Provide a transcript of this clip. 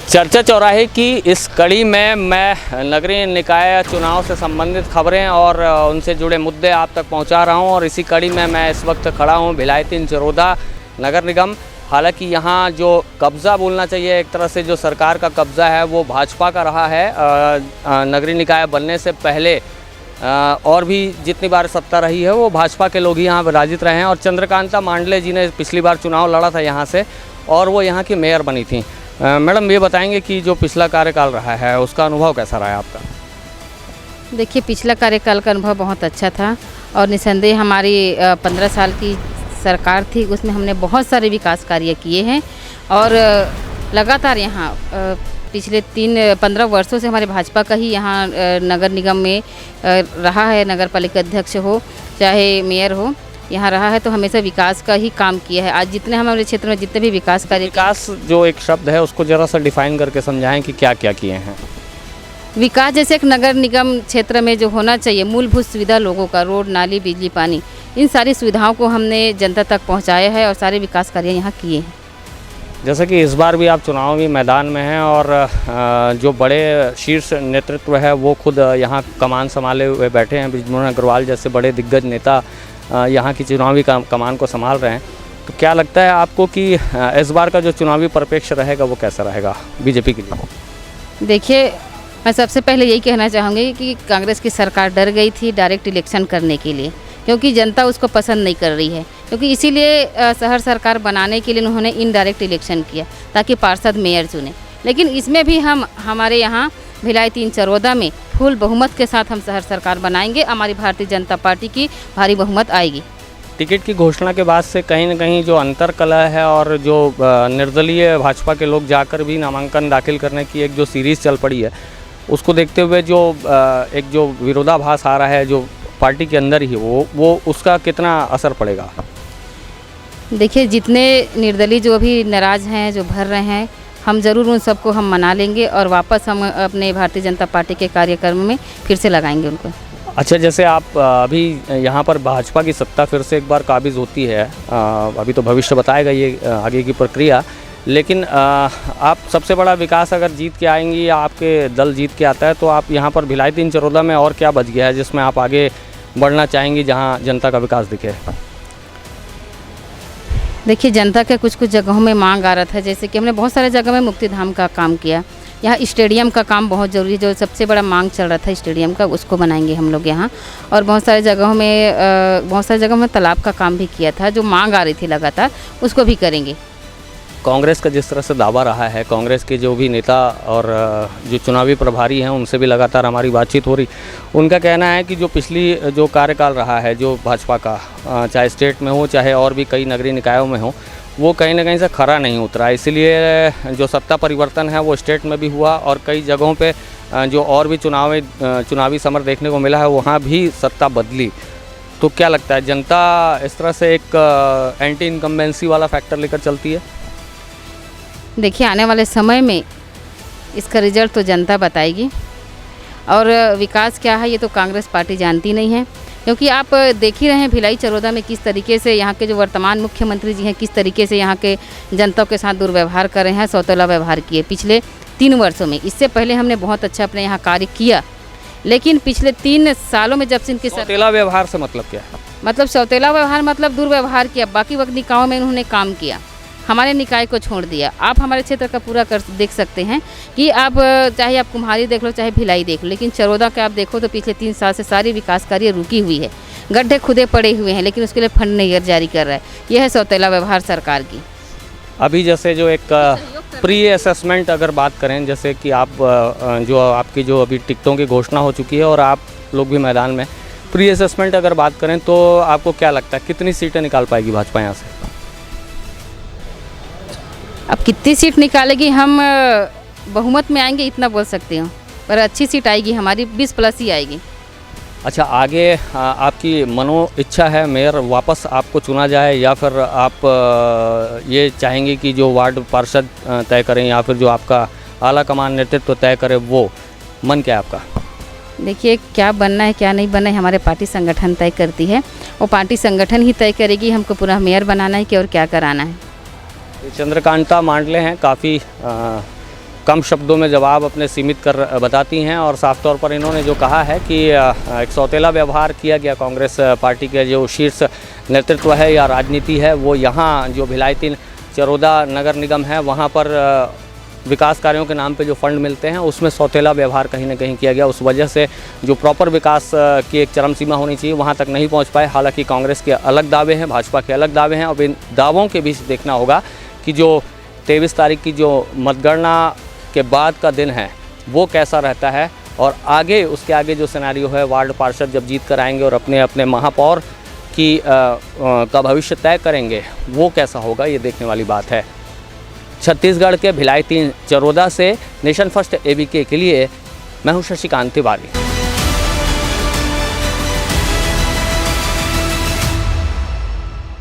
चर्चा चौराहे की इस कड़ी में मैं नगरीय निकाय चुनाव से संबंधित खबरें और उनसे जुड़े मुद्दे आप तक पहुंचा रहा हूं। और इसी कड़ी में मैं इस वक्त खड़ा हूं भिलाई 3 चरोदा नगर निगम। हालांकि यहां जो कब्ज़ा बोलना चाहिए, एक तरह से जो सरकार का कब्ज़ा है वो भाजपा का रहा है। नगरीय निकाय बनने से पहले और भी जितनी बार सत्ता रही है वो भाजपा के लोग ही यहाँ विराजित रहे हैं। और चंद्रकांता मांडले जी ने पिछली बार चुनाव लड़ा था यहाँ से और वो यहाँ की मेयर बनी थी। मैडम, ये बताएंगे कि जो पिछला कार्यकाल रहा है उसका अनुभव कैसा रहा है आपका? देखिए, पिछला कार्यकाल का अनुभव बहुत अच्छा था और निसंदेह हमारी 15 साल की सरकार थी, उसमें हमने बहुत सारे विकास कार्य किए हैं। और लगातार यहाँ पिछले 15 वर्षों से हमारे भाजपा का ही यहाँ नगर निगम में रहा है। नगर पालिका अध्यक्ष हो चाहे मेयर हो, यहाँ रहा है तो हमेशा विकास का ही काम किया है। आज जितने हमारे क्षेत्र में जितने भी विकास कार्य, विकास जो एक शब्द है उसको ज़रा सा डिफाइन करके समझाएं कि क्या क्या किए हैं। विकास जैसे एक नगर निगम क्षेत्र में जो होना चाहिए, मूलभूत सुविधा लोगों का, रोड, नाली, बिजली, पानी, इन सारी सुविधाओं को हमने जनता तक पहुँचाया है और सारे विकास कार्य यहाँ किए हैं। जैसे कि इस बार भी आप चुनावी मैदान में हैं और जो बड़े शीर्ष नेतृत्व है वो खुद यहाँ कमान संभाले हुए बैठे हैं। बृजमोहन अग्रवाल जैसे बड़े दिग्गज नेता यहाँ की चुनावी कमान को संभाल रहे हैं। तो क्या लगता है आपको कि इस बार का जो चुनावी परिप्रेक्ष्य रहेगा वो कैसा रहेगा बीजेपी के लिए? देखिए, मैं सबसे पहले यही कहना चाहूँगी कि कांग्रेस की सरकार डर गई थी डायरेक्ट इलेक्शन करने के लिए, क्योंकि जनता उसको पसंद नहीं कर रही है। क्योंकि इसीलिए शहर सरकार बनाने के लिए उन्होंने इनडायरेक्ट इलेक्शन किया ताकि पार्षद मेयर चुने। लेकिन इसमें भी हमारे यहाँ भिलाई 3 चरोदा में फुल बहुमत के साथ हम शहर सरकार बनाएंगे। हमारी भारतीय जनता पार्टी की भारी बहुमत आएगी। टिकट की घोषणा के बाद से कहीं न कहीं जो अंतरकलह है और जो निर्दलीय भाजपा के लोग जाकर भी नामांकन दाखिल करने की एक जो सीरीज़ चल पड़ी है, उसको देखते हुए जो एक जो विरोधाभास आ रहा है जो पार्टी के अंदर ही, वो उसका कितना असर पड़ेगा? देखिए, जितने निर्दलीय जो अभी नाराज़ हैं, जो भर रहे हैं, हम ज़रूर उन सबको हम मना लेंगे और वापस हम अपने भारतीय जनता पार्टी के कार्यक्रम में फिर से लगाएंगे उनको। अच्छा, जैसे आप अभी यहाँ पर भाजपा की सत्ता फिर से एक बार काबिज़ होती है, अभी तो भविष्य बताएगा ये आगे की प्रक्रिया, लेकिन आप सबसे बड़ा विकास अगर जीत के आएंगी या आपके दल जीत के आता है तो आप यहाँ पर भिलाई 3 चरोदा में और क्या बच गया है जिसमें आप आगे बढ़ना चाहेंगी, जहाँ जनता का विकास दिखे? देखिए, जनता के कुछ जगहों में मांग आ रहा था, जैसे कि हमने बहुत सारे जगह में मुक्तिधाम का काम किया। यहाँ स्टेडियम का काम बहुत ज़रूरी है, जो सबसे बड़ा मांग चल रहा था स्टेडियम का, उसको बनाएंगे हम लोग यहाँ। और बहुत सारे जगहों में तालाब का काम भी किया था, जो मांग आ रही थी लगातार, उसको भी करेंगे। कांग्रेस का जिस तरह से दावा रहा है, कांग्रेस के जो भी नेता और जो चुनावी प्रभारी हैं उनसे भी लगातार हमारी बातचीत हो रही, उनका कहना है कि जो पिछली जो कार्यकाल रहा है जो भाजपा का, चाहे स्टेट में हो चाहे और भी कई नगरीय निकायों में हो, वो कहीं ना कहीं से खरा नहीं उतरा। इसलिए जो सत्ता परिवर्तन है वो स्टेट में भी हुआ और कई जगहों पे जो और भी चुनावी समर देखने को मिला है वहाँ भी सत्ता बदली। तो क्या लगता है, जनता इस तरह से एक एंटी इनकम्बेंसी वाला फैक्टर लेकर चलती है? देखिए, आने वाले समय में इसका रिजल्ट तो जनता बताएगी। और विकास क्या है ये तो कांग्रेस पार्टी जानती नहीं है, क्योंकि आप देख ही रहे हैं भिलाई चरोदा में किस तरीके से यहाँ के जो वर्तमान मुख्यमंत्री जी हैं किस तरीके से यहाँ के जनता के साथ दुर्व्यवहार कर रहे हैं, सौतेला व्यवहार किए पिछले 3 वर्षों में। इससे पहले हमने बहुत अच्छा अपने यहाँ कार्य किया, लेकिन पिछले 3 सालों में जब से इनके सौतेला व्यवहार से मतलब क्या है? मतलब सौतेला व्यवहार मतलब दुर्व्यवहार किया। बाकी वक्त निकायों में उन्होंने काम किया, हमारे निकाय को छोड़ दिया। आप हमारे क्षेत्र का पूरा कर देख सकते हैं कि आप चाहे आप कुम्हारी देख लो चाहे भिलाई देख लो, लेकिन चरोदा का आप देखो तो पिछले 3 साल से सारी विकास कार्य रुकी हुई है। गड्ढे खुदे पड़े हुए हैं, लेकिन उसके लिए फंड नहीं जारी कर रहा है। यह है सौतेला व्यवहार सरकार की। अभी जैसे जो एक प्री असेसमेंट अगर बात करें, जैसे कि आप जो आपकी जो अभी टिकटों की घोषणा हो चुकी है और आप लोग भी मैदान में, प्री असेसमेंट अगर बात करें तो आपको क्या लगता है कितनी सीटें निकाल पाएगी भाजपा यहाँ से? अब कितनी सीट निकालेगी, हम बहुमत में आएंगे इतना बोल सकती हूँ, पर अच्छी सीट आएगी हमारी, 20+ ही आएगी। अच्छा, आगे आपकी मनो इच्छा है मेयर वापस आपको चुना जाए या फिर आप ये चाहेंगे कि जो वार्ड पार्षद तय करें या फिर जो आपका आला कमान नेतृत्व तय करे, वो मन क्या है आपका? देखिए, क्या बनना है क्या नहीं बनना है हमारे पार्टी संगठन तय करती है। वो पार्टी संगठन ही तय करेगी हमको पुनः मेयर बनाना है कि और क्या कराना है। चंद्रकांता मांडले हैं, काफ़ी कम शब्दों में जवाब अपने सीमित कर बताती हैं और साफ तौर पर इन्होंने जो कहा है कि एक सौतेला व्यवहार किया गया कांग्रेस पार्टी के जो शीर्ष नेतृत्व है या राजनीति है वो यहाँ जो भिलाई 3 चरोदा नगर निगम है वहाँ पर विकास कार्यों के नाम पे जो फंड मिलते हैं उसमें सौतेला व्यवहार कहीं ना कहीं किया गया। उस वजह से जो प्रॉपर विकास की एक चरम सीमा होनी चाहिए वहाँ तक नहीं पहुँच पाए। हालांकि कांग्रेस के अलग दावे हैं, भाजपा के अलग दावे हैं। अब इन दावों के बीच देखना होगा कि जो 23 तारीख की जो मतगणना के बाद का दिन है वो कैसा रहता है और आगे उसके आगे जो सिनेरियो है वार्ड पार्षद जब जीत कर आएंगे और अपने अपने महापौर की का भविष्य तय करेंगे वो कैसा होगा, ये देखने वाली बात है। छत्तीसगढ़ के भिलाई 3 चरोदा से नेशन फर्स्ट ABK के लिए मैं हूं शशिकांत तिवारी।